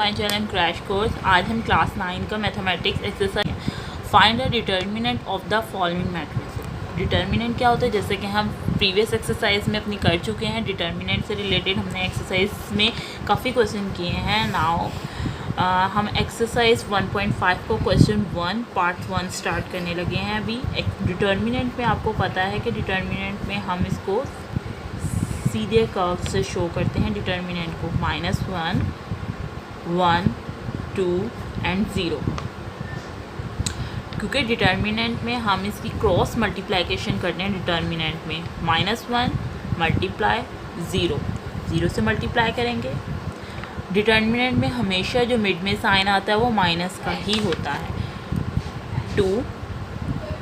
My channel crash course. आज हम class 9 का mathematics exercise find the determinant of the following matrices. Determinant क्या होता है, जैसे कि हम प्रीवियस एक्सरसाइज में अपनी कर चुके हैं। डिटर्मिनेंट से रिलेटेड हमने एक्सरसाइज में काफ़ी क्वेश्चन किए हैं। नाउ हम एक्सरसाइज 1.5 को क्वेश्चन 1 पार्ट 1 स्टार्ट करने लगे हैं। अभी डिटर्मिनेंट में आपको पता है कि डिटर्मिनेंट में हम इसको सीधे कर्व से शो करते हैं। डिटर्मिनेंट को -1, 1, 2 एंड 0, क्योंकि डिटर्मिनेंट में हम इसकी क्रॉस मल्टीप्लिकेशन करते हैं। डिटर्मिनेंट में -1 मल्टीप्लाई 0, 0 से मल्टीप्लाई करेंगे। डिटर्मिनेंट में हमेशा जो मिड में साइन आता है वो माइनस का ही होता है। 2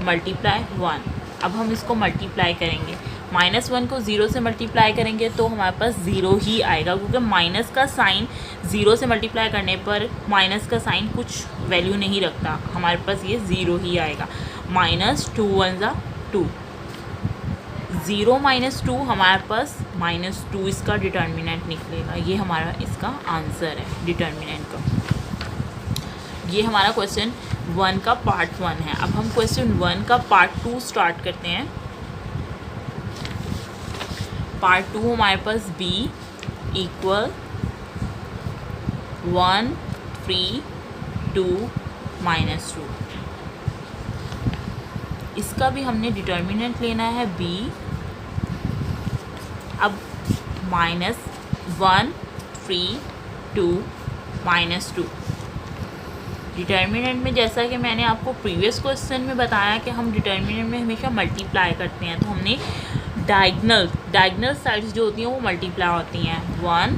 मल्टीप्लाई 1, अब हम इसको मल्टीप्लाई करेंगे। -1 को 0 से मल्टीप्लाई करेंगे तो हमारे पास 0 ही आएगा, क्योंकि माइनस का साइन 0 से मल्टीप्लाई करने पर माइनस का साइन कुछ वैल्यू नहीं रखता, हमारे पास ये 0 ही आएगा। -2 1 2, 0 -2 हमारे पास -2 इसका डिटर्मिनेंट निकलेगा। ये हमारा इसका आंसर है डिटर्मिनेंट का। ये हमारा क्वेश्चन 1 का पार्ट 1 है। अब हम क्वेश्चन 1 का पार्ट 2 स्टार्ट करते हैं। पार्ट 2 हमारे पास b = 1 3 2 -2। इसका भी हमने डिटर्मिनेंट लेना है b। अब -1 3 2 -2 डिटर्मिनेंट में, जैसा कि मैंने आपको प्रीवियस क्वेश्चन में बताया कि हम डिटर्मिनेंट में हमेशा मल्टीप्लाई करते हैं, तो हमने डायगनल साइड्स जो होती हैं वो मल्टीप्लाई होती हैं। 1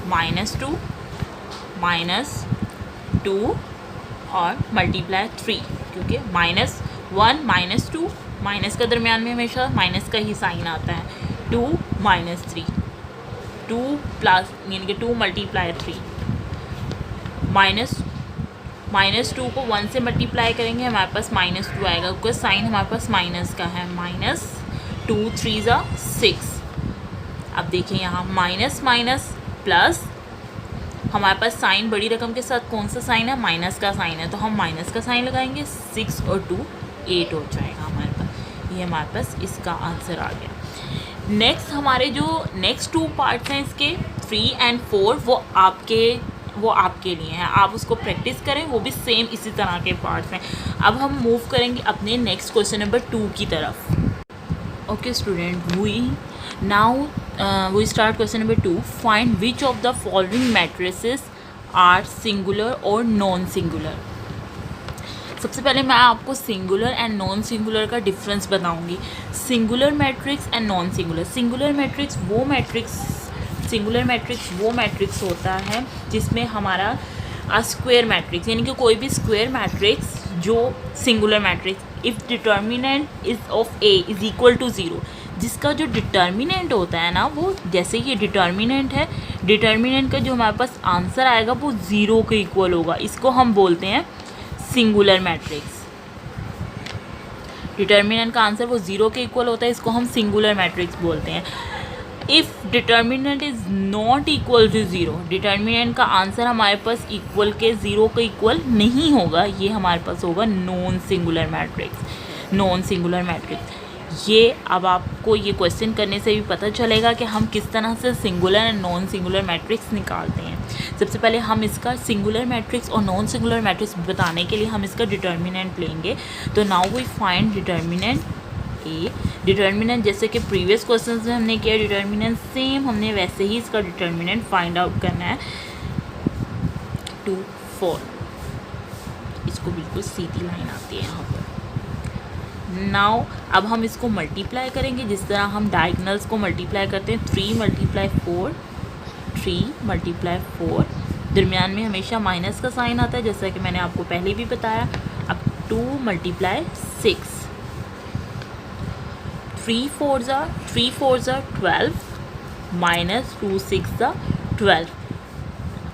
-2 -2 और मल्टीप्लाई 3, क्योंकि -1 -2 माइनस का दरमियान में हमेशा माइनस का ही साइन आता है। 2 -3, 2 प्लस यानी कि 2 मल्टीप्लाई 3, -2 को 1 से मल्टीप्लाई करेंगे हमारे पास -2 आएगा, क्योंकि साइन हमारे पास माइनस का है। -2 3 6। अब देखिए यहाँ माइनस माइनस प्लस, हमारे पास साइन बड़ी रकम के साथ कौन सा साइन है, माइनस का साइन है, तो हम माइनस का साइन लगाएंगे। 6 और 2 8 हो जाएगा हमारे पास। ये हमारे पास इसका आंसर आ गया। नेक्स्ट हमारे जो नेक्स्ट 2 पार्ट्स हैं इसके 3 और 4, वो आपके लिए हैं। आप उसको प्रैक्टिस करें, वो भी सेम इसी तरह के पार्ट्स हैं। अब हम मूव करेंगे अपने नेक्स्ट क्वेश्चन नंबर 2 की तरफ। Okay student, we start question number 2। Find which of the following matrices are singular और नॉन सिंगुलर। सबसे पहले मैं आपको सिंगुलर एंड नॉन सिंगुलर का डिफरेंस बताऊंगी। Singular matrix and non singular. Singular matrix वो मैट्रिक्स होता है जिसमें हमारा स्क्वायर मैट्रिक्स, यानी कि कोई भी स्क्वायर मैट्रिक्स जो singular matrix, if determinant is of a is equal to 0, जिसका जो डिटर्मिनेंट होता है ना, वो जैसे ये डिटर्मिनेंट है, डिटर्मिनेंट का जो हमारे पास आंसर आएगा वो 0 के इक्वल होगा। इसको हम बोलते हैं सिंगुलर मैट्रिक्स। डिटर्मिनेंट का आंसर वो 0 के इक्वल होता है, इसको हम सिंगुलर मैट्रिक्स बोलते हैं। If determinant is not equal to 0, determinant का आंसर हमारे पास इक्वल के 0 के इक्वल नहीं होगा, ये हमारे पास होगा नॉन सिंगुलर मैट्रिक्स। ये अब आपको ये क्वेश्चन करने से भी पता चलेगा कि हम किस तरह से singular and non singular matrix निकालते हैं। सबसे पहले हम इसका सिंगुलर मैट्रिक्स और नॉन सिंगुलर मैट्रिक्स बताने के लिए हम इसका डिटर्मिनेंट लेंगे। तो now we find determinant A. Determinant जैसे कि प्रीवियस क्वेश्चन में हमने किया, डिटर्मिनेंट सेम हमने वैसे ही इसका डिटर्मिनेंट फाइंड आउट करना है। 2 4, इसको बिल्कुल सीधी लाइन आती है यहाँ पर। नाउ अब हम इसको मल्टीप्लाई करेंगे जिस तरह हम डायगनल्स को मल्टीप्लाई करते हैं। 3 × 4, 3 × 4, दरमियान में हमेशा माइनस का साइन आता है, जैसा कि मैंने आपको पहले भी बताया। अब 2 × 6, 3 4 12 -2 6 12।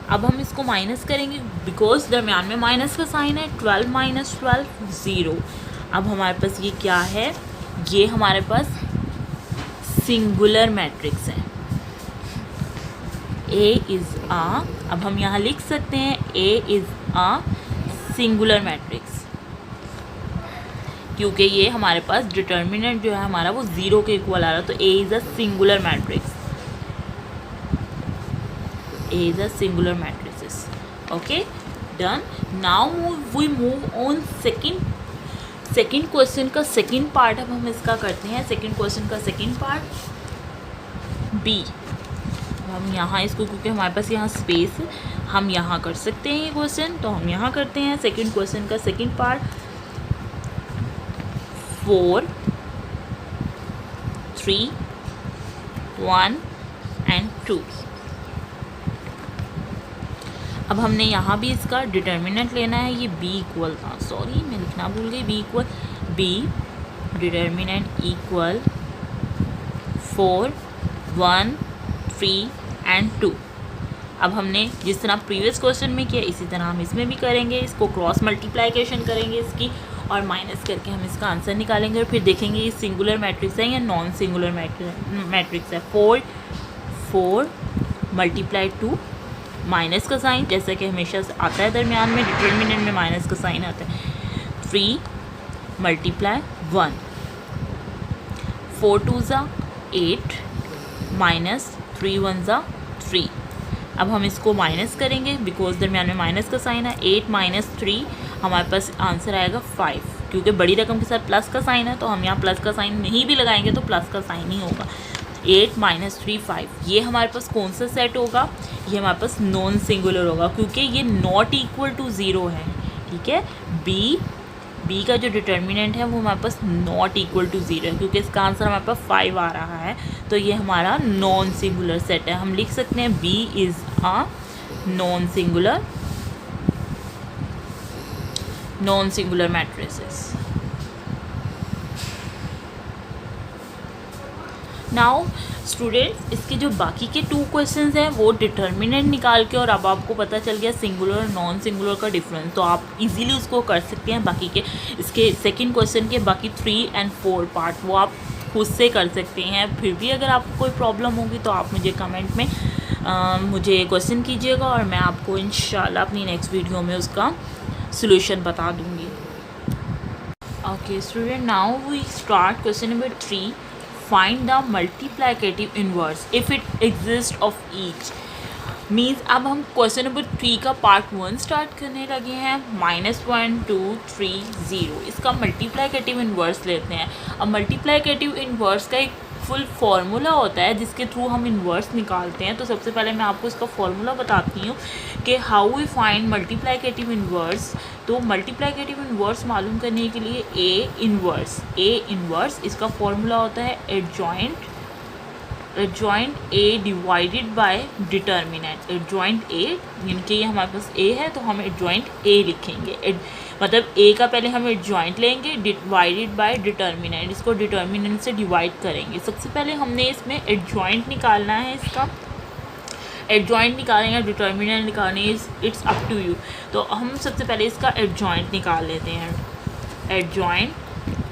अब हम इसको माइनस करेंगे बिकॉज दरमियान में माइनस का साइन है। 12 - 12 0। अब हमारे पास ये क्या है, ये हमारे पास सिंगुलर मैट्रिक्स है। A is a अब हम यहाँ लिख सकते हैं A is a singular matrix, क्योंकि ये हमारे पास डिटर्मिनेंट जो है हमारा वो 0 के इक्वल आ रहा है, तो A is a singular matrix, A is a singular matrices. Okay, done. Now we move on second question का second part अब हम इसका करते हैं. second question का second part B. हम यहाँ इसको, क्योंकि हमारे पास यहाँ स्पेस है, हम यहाँ कर सकते हैं ये क्वेश्चन, तो हम यहाँ करते हैं. सेकंड क्वेश्चन का सेकंड पार्ट 4 3 1 and 2. अब हमने यहाँ भी इसका डिटर्मिनेंट लेना है. ये b इक्वल था, सॉरी मैं लिखना भूल गई. b equal b determinant equal 4 1 3 and 2. अब हमने जिस तरह प्रीवियस क्वेश्चन में किया इसी तरह हम इसमें भी करेंगे. इसको क्रॉस मल्टीप्लिकेशन करेंगे इसकी और माइनस करके हम इसका आंसर निकालेंगे और फिर देखेंगे ये सिंगुलर मैट्रिक्स है या नॉन सिंगुलर मैट्रिक्स है. 4 मल्टीप्लाई 2 माइनस का साइन, जैसा कि हमेशा आता है दरमियान में डिटर्मिनेंट में माइनस का साइन आता है. 3 मल्टीप्लाई 1 4 2 ज़ा 8 माइनस 3 1 ज़ा 3. अब हम इसको माइनस करेंगे बिकॉज दरमियान में माइनस का साइन है. 8 माइनस 3 हमारे पास आंसर आएगा 5, क्योंकि बड़ी रकम के साथ प्लस का साइन है तो हम यहाँ प्लस का साइन नहीं भी लगाएंगे तो प्लस का साइन ही होगा. 8 माइनस 3 5. ये हमारे पास कौन सा सेट होगा? ये हमारे पास नॉन सिंगुलर होगा, क्योंकि ये नॉट इक्वल टू 0 है. ठीक है, बी का जो डिटर्मिनेंट है वो हमारे पास नॉट इक्वल टू 0 है, क्योंकि इसका आंसर हमारे पास 5 आ रहा है, तो ये हमारा नॉन सिंगुलर सेट है. हम लिख सकते हैं B is a non singular matrices. Now students, इसके जो बाकी के 2 क्वेश्चंस हैं वो डिटर्मिनेंट निकाल के, और अब आपको पता चल गया सिंगुलर और नॉन सिंगुलर का डिफरेंस, तो आप इजीली उसको कर सकते हैं. बाकी के इसके सेकंड क्वेश्चन के बाकी 3 and 4 पार्ट वो आप खुद से कर सकते हैं. फिर भी अगर आपको कोई प्रॉब्लम होगी तो आप मुझे कमेंट में मुझे क्वेश्चन कीजिएगा और मैं आपको इंशाल्लाह अपनी नेक्स्ट वीडियो में उसका सॉल्यूशन बता दूँगी. Okay student, now we start question number 3. Find the multiplicative inverse if it exists of each. Means अब हम क्वेश्चन नंबर 3 का पार्ट 1 स्टार्ट करने लगे हैं. -1 2 3 0 इसका मल्टीप्लिकेटिव इन्वर्स लेते हैं. अब मल्टीप्लिकेटिव इन्वर्स का एक फुल फार्मूला होता है जिसके थ्रू हम इन्वर्स निकालते हैं. तो सबसे पहले मैं आपको इसका फार्मूला बताती हूँ कि how we find multiplicative inverse. तो मल्टीप्लिकेटिव इन्वर्स मालूम करने के लिए ए इन्वर्स इसका फार्मूला होता है adjoint A divided by determinant. Adjoint A यानी कि ये हमारे पास ए है तो हम एडजॉइंट ए लिखेंगे. मतलब ए का पहले हम एडजॉइंट लेंगे डिवाइडेड बाय डिटर्मिनेंट, इसको डिटर्मिनेंट से डिवाइड करेंगे. सबसे पहले हमने इसमें एडजॉइंट निकालना है. इसका एडजॉइंट निकालेंगे, डिटर्मिनेंट निकालने इट्स अप टू यू. तो हम सबसे पहले इसका एडजॉइंट निकाल लेते हैं. एडजॉइंट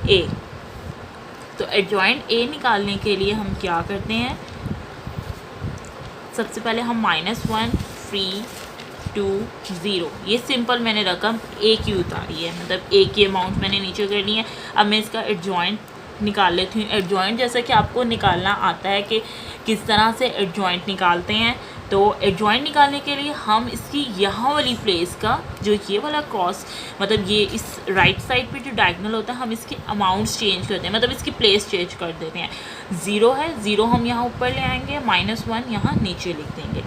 ए, तो एडजॉइंट ए निकालने के लिए हम क्या करते हैं, सबसे पहले हम -1 3 2 0 ये सिंपल मैंने रकम ए की उतारी है, मतलब ए की अमाउंट मैंने नीचे कर ली है. अब मैं इसका एडजॉइंट निकाल लेती हूँ. एडजॉइंट जैसा कि आपको निकालना आता है कि किस तरह से एडजॉइंट निकालते हैं. तो एडजॉइंट निकालने के लिए हम इसकी यहाँ वाली प्लेस का जो ये वाला क्रॉस, मतलब ये इस राइट साइड पे जो डायगोनल होता है हम इसके अमाउंट्स चेंज करते हैं, मतलब इसकी प्लेस चेंज कर देते हैं. 0 है, 0 हम यहाँ ऊपर ले आएंगे, -1 यहाँ नीचे लिख देंगे.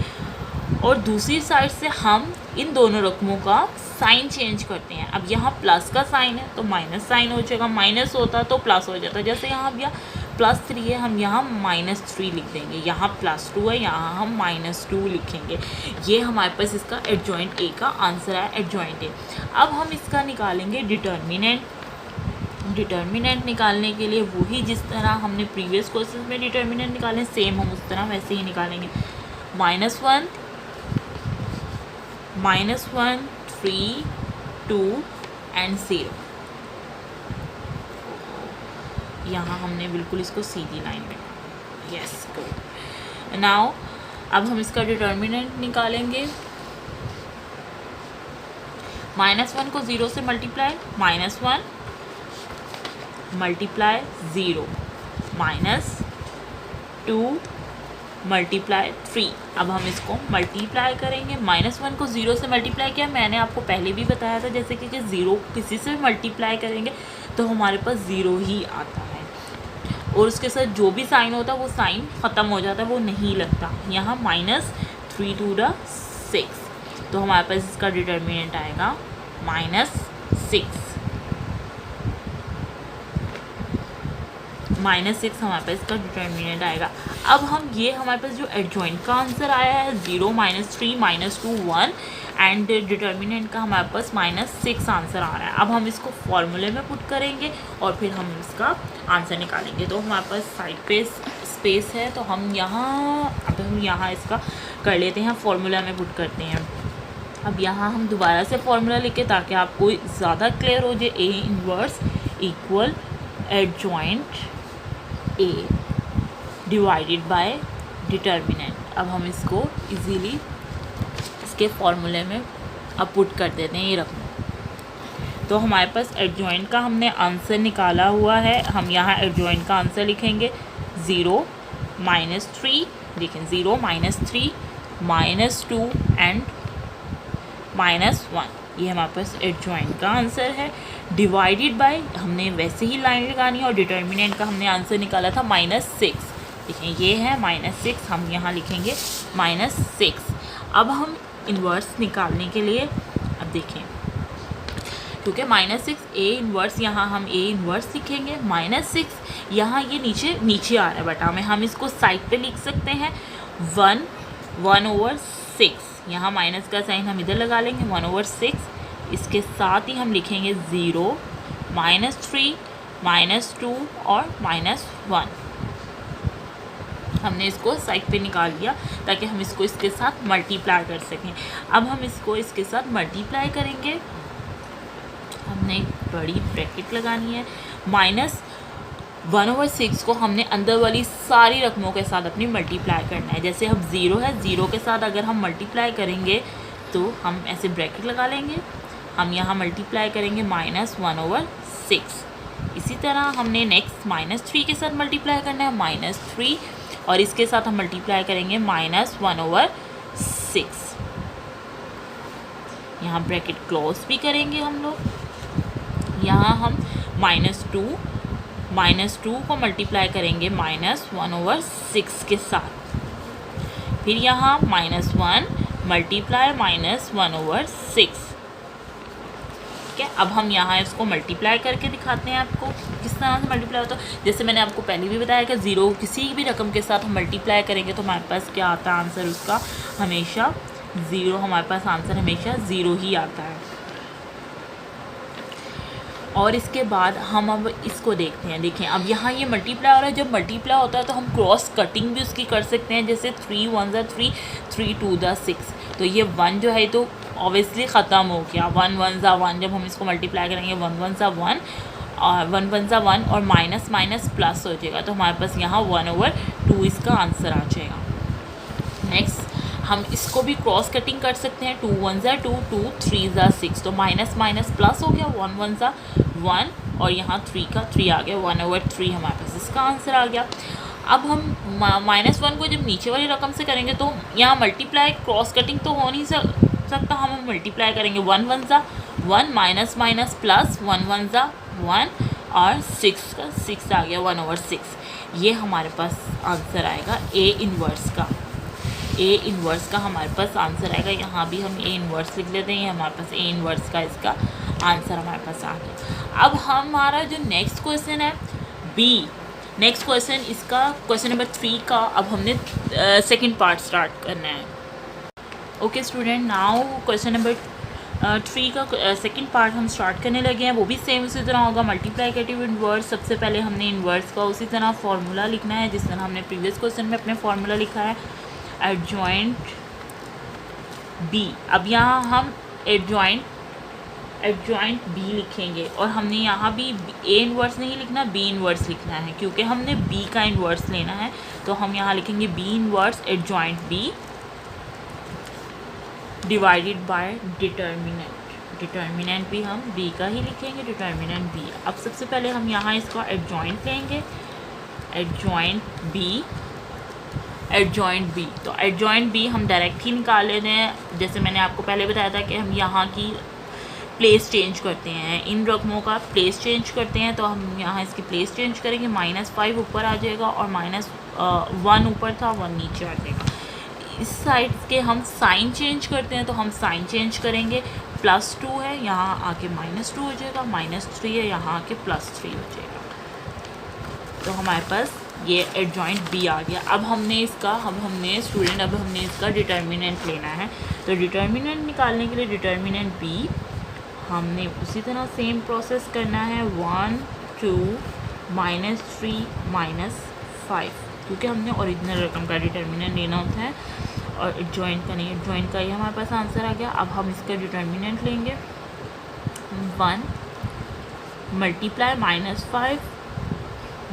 और दूसरी साइड से हम इन दोनों रकमों का साइन चेंज करते हैं. अब यहाँ प्लस का साइन है तो माइनस साइन हो जाएगा, माइनस होता तो प्लस हो जाता. जैसे यहाँ अब +3 है, हम यहाँ -3 लिख देंगे. यहाँ +2 है, यहाँ हम -2 लिखेंगे. ये हमारे पास इसका एडजॉइंट ए का आंसर है. Adjoint A. अब हम इसका निकालेंगे डिटर्मिनेंट. डिटर्मिनेंट निकालने के लिए वही जिस तरह हमने प्रीवियस क्वेश्चन में डिटर्मिनेंट निकाले सेम हम उस तरह वैसे ही निकालेंगे. -1 3 2 and 0. यहाँ हमने बिल्कुल इसको सीधी लाइन में, यस गुड. नाउ अब हम इसका डिटर्मिनेंट निकालेंगे. -1 को 0 से मल्टीप्लाई, -1 मल्टीप्लाई 0, -2 मल्टीप्लाई 3। अब हम इसको मल्टीप्लाई करेंगे। -1 को 0 से मल्टीप्लाई किया, मैंने आपको पहले भी बताया था जैसे कि 0 किसी से मल्टीप्लाई करेंगे तो हमारे पास 0 ही आता है, और उसके साथ जो भी साइन होता है वो साइन ख़त्म हो जाता है, वो नहीं लगता। यहाँ -3 to the 6, तो हमारे पास इसका डिटर्मिनेंट आएगा -6। -6 हमारे पास इसका डिटर्मिनेंट आएगा। अब हम ये हमारे पास जो एडजॉइंट का आंसर आया है 0, -3, -2, 1 एंड डिटर्मिनेंट का हमारे पास -6 आंसर आ रहा है। अब हम इसको फॉर्मूले में पुट करेंगे और फिर हम इसका आंसर निकालेंगे। तो हमारे पास साइड पे स्पेस है, तो हम यहाँ इसका कर लेते हैं, फॉर्मूला में पुट करते हैं। अब यहाँ हम दोबारा से फॉर्मूला लिखे ताकि आपको ज़्यादा क्लियर हो जाए। A inverse equal adjoint A divided by determinant. अब हम इसको इजीली इसके फॉर्मूले में अब पुट कर देते हैं, ये रकम। तो हमारे पास एडजॉइंट का हमने आंसर निकाला हुआ है। हम यहाँ एडजॉइंट का आंसर लिखेंगे 0, -3, देखें 0, -3, -2 एंड -1, ये हमारे पास एडजॉइंट का आंसर है। डिवाइडेड बाय, हमने वैसे ही लाइन लगानी है, और डिटर्मिनेंट का हमने आंसर निकाला था -6। देखें ये है -6, हम यहाँ लिखेंगे -6। अब हम इन्वर्स निकालने के लिए, अब देखें क्योंकि -6 A इन्वर्स, यहाँ हम A इन्वर्स लिखेंगे। -6 यहाँ ये नीचे आ रहा है बटा में, हम इसको साइड पे लिख सकते हैं 1/6। यहाँ माइनस का साइन हम इधर लगा लेंगे 1/6। इसके साथ ही हम लिखेंगे 0, -3, -2 और -1। हमने इसको साइड पे निकाल लिया ताकि हम इसको इसके साथ मल्टीप्लाई कर सकें। अब हम इसको इसके साथ मल्टीप्लाई करेंगे। हमने एक बड़ी ब्रैकेट लगानी है। -1/6 को हमने अंदर वाली सारी रकमों के साथ अपनी मल्टीप्लाई करना है। जैसे अब 0 है, 0 के साथ अगर हम मल्टीप्लाई करेंगे तो हम ऐसे ब्रैकेट लगा लेंगे। हम यहाँ मल्टीप्लाई करेंगे -1/6। इसी तरह हमने नेक्स्ट -3 के साथ मल्टीप्लाई करना है, -3, और इसके साथ हम मल्टीप्लाई करेंगे -1/6। यहाँ ब्रैकेट क्लोज भी करेंगे हम लोग। यहाँ हम -2 को मल्टीप्लाई करेंगे -1/6 के साथ। फिर यहाँ -1 मल्टीप्लाई -1/6। ठीक है, अब हम यहाँ इसको मल्टीप्लाई करके दिखाते हैं आपको किस तरह से मल्टीप्लाई होता है। जैसे मैंने आपको पहले भी बताया कि 0 किसी भी रकम के साथ हम मल्टीप्लाई करेंगे तो हमारे पास क्या आता है आंसर, उसका हमेशा 0, हमारे पास आंसर हमेशा 0 ही आता है। और इसके बाद हम अब इसको देखते हैं। देखें अब यहाँ ये मल्टीप्लाई हो रहा है, जब मल्टीप्लाई होता है तो हम क्रॉस कटिंग भी उसकी कर सकते हैं। जैसे 3 1 3, 3 2 6, तो ये 1 जो है तो ऑब्वियसली ख़त्म हो गया। 1 1 1, जब हम इसको मल्टीप्लाई करेंगे 1 1 1 और 1 1 1 और माइनस माइनस प्लस हो जाएगा, तो हमारे पास यहाँ 1/2 इसका आंसर आ जाएगा। नेक्स्ट हम इसको भी क्रॉस कटिंग कर सकते हैं। 2 1 2, 2 3 6, तो माइनस माइनस प्लस हो गया, 1 1 1 और यहाँ 3 का 3 आ गया, 1/3 हमारे पास इसका आंसर आ गया। अब हम -1 को जब नीचे वाली रकम से करेंगे तो यहाँ मल्टीप्लाई क्रॉस कटिंग तो हो नहीं सकता, हम मल्टीप्लाई करेंगे 1 1 1 माइनस माइनस प्लस 1 1 1 और 6 का 6 आ गया, 1/6। ये हमारे पास आंसर आएगा A इन्वर्स का। A इन्वर्स का हमारे पास आंसर आएगा। यहाँ भी हम A इन्वर्स लिख लेते हैं, ये हमारे पास A इन्वर्स का इसका आंसर हमारे पास आ गया। अब हमारा जो नेक्स्ट क्वेश्चन है B, नेक्स्ट क्वेश्चन इसका क्वेश्चन नंबर 3 का अब हमने सेकंड पार्ट स्टार्ट करना है। Okay student, now question number 3 का सेकंड पार्ट हम स्टार्ट करने लगे हैं। वो भी सेम उसी तरह होगा, मल्टीप्लिकेटिव इन्वर्स। सबसे पहले हमने इन्वर्स का उसी तरह फार्मूला लिखना है जिस तरह हमने प्रीवियस क्वेश्चन में अपने फार्मूला लिखा है, एडजॉइंट B। अब यहाँ हम एडजॉइंट B लिखेंगे और हमने यहाँ भी A इन्वर्स नहीं लिखना, B इन्वर्स लिखना है, क्योंकि हमने B का इन्वर्स लेना है। तो हम यहाँ लिखेंगे B inverse adjoint B divided by determinant. Determinant भी हम बी का ही लिखेंगे, डिटर्मिनेंट बी। अब सबसे पहले हम यहाँ इसका एडजॉइंट लेंगे, एडजॉइंट बी। तो एडजॉइंट बी हम डायरेक्ट ही निकाल लेते हैं। जैसे मैंने आपको पहले बताया था कि हम यहाँ की प्लेस चेंज करते हैं, इन रकमों का प्लेस चेंज करते हैं, तो हम यहाँ इसकी प्लेस चेंज करेंगे। -5 ऊपर आ जाएगा और -1 ऊपर था, 1 नीचे आ जाएगा। इस साइड के हम साइन चेंज करते हैं, तो हम साइन चेंज करेंगे। +2 है, यहाँ आके -2 हो जाएगा, -3 है, यहाँ आके +3 हो जाएगा। तो हमारे पास ये एडजॉइंट बी आ गया। अब हमने इसका डिटर्मिनेंट लेना है। तो डिटर्मिनेंट निकालने के लिए डिटर्मिनेंट बी हमने उसी तरह सेम प्रोसेस करना है, 1 2 -3 -5, क्योंकि हमने ओरिजिनल रकम का डिटर्मिनेंट लेना होता है और एडजॉइंट का नहीं। एडजॉइंट का ही हमारे पास आंसर आ गया। अब हम इसका डिटर्मिनेंट लेंगे, 1 × -5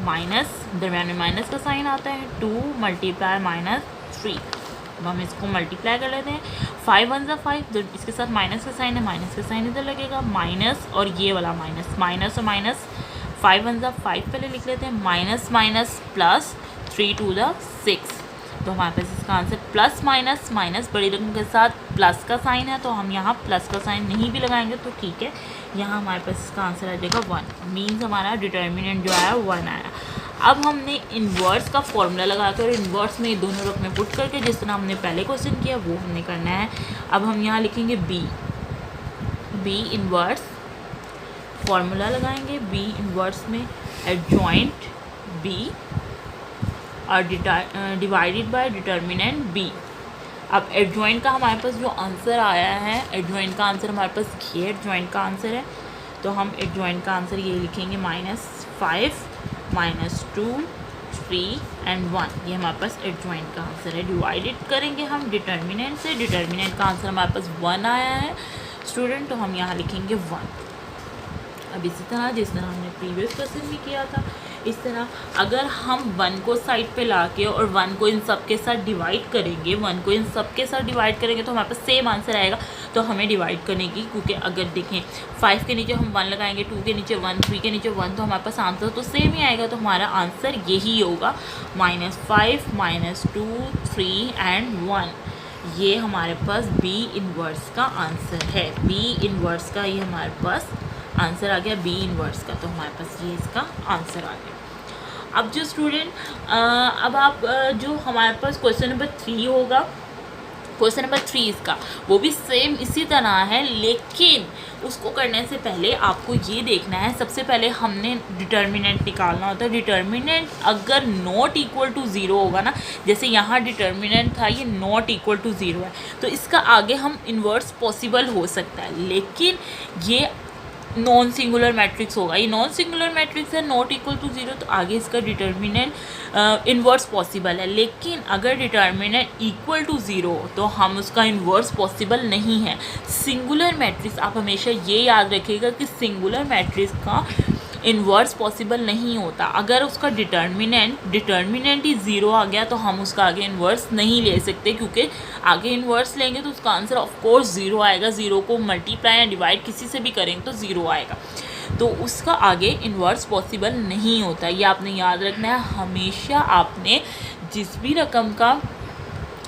माइनस, दरम्यान में माइनस का साइन आता है, 2 × -3। अब हम इसको मल्टीप्लाई कर लेते हैं। 5 1 × 5, जो इसके साथ माइनस का साइन है, माइनस का साइन इधर लगेगा, माइनस और ये वाला माइनस, माइनस और माइनस। 5 1 × 5 पहले लिख लेते हैं, माइनस माइनस प्लस, 3 2 × 6। तो हमारे पास इसका आंसर प्लस माइनस, माइनस बड़ी रकम के साथ प्लस का साइन है, तो हम यहाँ प्लस का साइन नहीं भी लगाएंगे तो ठीक है। यहाँ हमारे पास इसका आंसर आ जाएगा 1, मीन्स हमारा डिटर्मिनेंट जो आया 1 आया। अब हमने इन्वर्स का फॉर्मूला लगाकर इन्वर्स में दोनों रकमें पुट करके, जिस तरह हमने पहले क्वेश्चन किया, वो हमने करना है। अब हम यहाँ लिखेंगे बी इन्वर्स, फॉर्मूला लगाएंगे बी इन्वर्स में एडजॉइंट बी और डिवाइडेड बाय डिटर्मिनेंट बी। अब एडजॉइंट का हमारे पास जो आंसर आया है, एडजॉइंट का आंसर हमारे पास ये एडजॉइंट का आंसर है, तो हम एडजॉइंट का आंसर ये लिखेंगे, -5 -2 3 and 1। ये हमारे पास एडजॉइंट का आंसर है। डिवाइडेड करेंगे हम डिटर्मिनेंट से, डिटर्मिनेंट का आंसर हमारे पास 1 आया है स्टूडेंट, तो हम यहाँ लिखेंगे 1। अब इसी तरह जिस तरह हमने प्रीवियस क्वेश्चन भी किया था, इस तरह अगर हम 1 को साइड पे लाके और 1 को इन सब के साथ डिवाइड करेंगे, 1 को इन सब के साथ डिवाइड करेंगे तो हमारे पास सेम आंसर आएगा। तो हमें डिवाइड करने की, क्योंकि अगर देखें 5 के नीचे हम 1 लगाएंगे, 2 के नीचे 1, 3 के नीचे 1, तो हमारे पास आंसर तो सेम ही आएगा। तो हमारा आंसर यही होगा, -5 -2 3 and 1। ये हमारे पास बी इन्वर्स का आंसर है। बी इन्वर्स का ये हमारे पास आंसर आ गया, बी इन्वर्स का। तो हमारे पास ये इसका आंसर आ गया। अब जो स्टूडेंट अब आप जो हमारे पास क्वेश्चन नंबर 3 होगा, क्वेश्चन नंबर 3 इसका वो भी सेम इसी तरह है, लेकिन उसको करने से पहले आपको ये देखना है, सबसे पहले हमने डिटर्मिनेंट निकालना होता है। डिटर्मिनेंट अगर नॉट इक्वल टू 0 होगा ना, जैसे यहाँ डिटर्मिनेंट था ये नॉट इक्वल टू 0 है, तो इसका आगे हम इन्वर्स पॉसिबल हो सकता है, लेकिन ये नॉन सिंगुलर मैट्रिक्स होगा। ये नॉन सिंगुलर मैट्रिक्स है, नॉट इक्वल टू 0, तो आगे इसका डिटर्मिनेंट इन्वर्स पॉसिबल है। लेकिन अगर डिटर्मिनेंट इक्वल टू 0 तो हम उसका इन्वर्स पॉसिबल नहीं है। सिंगुलर मैट्रिक्स, आप हमेशा ये याद रखिएगा कि सिंगुलर मैट्रिक्स का इन्वर्स पॉसिबल नहीं होता। अगर उसका डिटर्मिनेंट ही 0 आ गया तो हम उसका आगे इन्वर्स नहीं ले सकते, क्योंकि आगे इन्वर्स लेंगे तो उसका आंसर ऑफ कोर्स 0 आएगा। 0 को मल्टीप्लाई या डिवाइड किसी से भी करेंगे तो 0 आएगा, तो उसका आगे इन्वर्स पॉसिबल नहीं होता। ये आपने याद रखना है हमेशा। आपने जिस भी रकम का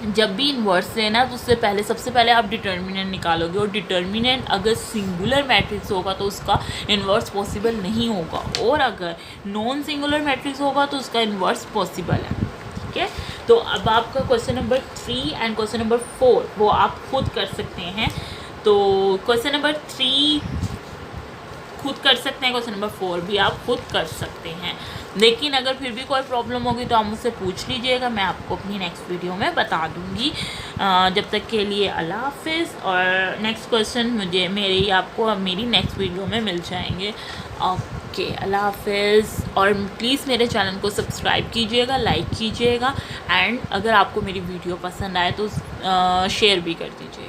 जब भी इन्वर्स लेना है तो उससे पहले सबसे पहले आप डिटर्मिनेंट निकालोगे, और डिटर्मिनेंट अगर सिंगुलर मैट्रिक्स होगा तो उसका इन्वर्स पॉसिबल नहीं होगा, और अगर नॉन सिंगुलर मैट्रिक्स होगा तो उसका इन्वर्स पॉसिबल है। ठीक है, तो अब आपका question number 3 and question number 4 वो आप खुद कर सकते हैं। तो क्वेश्चन नंबर 3 खुद कर सकते हैं, क्वेश्चन नंबर 4 भी आप खुद कर सकते हैं। लेकिन अगर फिर भी कोई प्रॉब्लम होगी तो आप मुझसे पूछ लीजिएगा, मैं आपको अपनी नेक्स्ट वीडियो में बता दूंगी। जब तक के लिए अल्लाह हाफिज़, और नेक्स्ट क्वेश्चन आपको मेरी नेक्स्ट वीडियो में मिल जाएंगे। ओके, अल्लाह हाफिज़, और प्लीज़ मेरे चैनल को सब्सक्राइब कीजिएगा, लाइक कीजिएगा, एंड अगर आपको मेरी वीडियो पसंद आए तो शेयर भी कर दीजिए।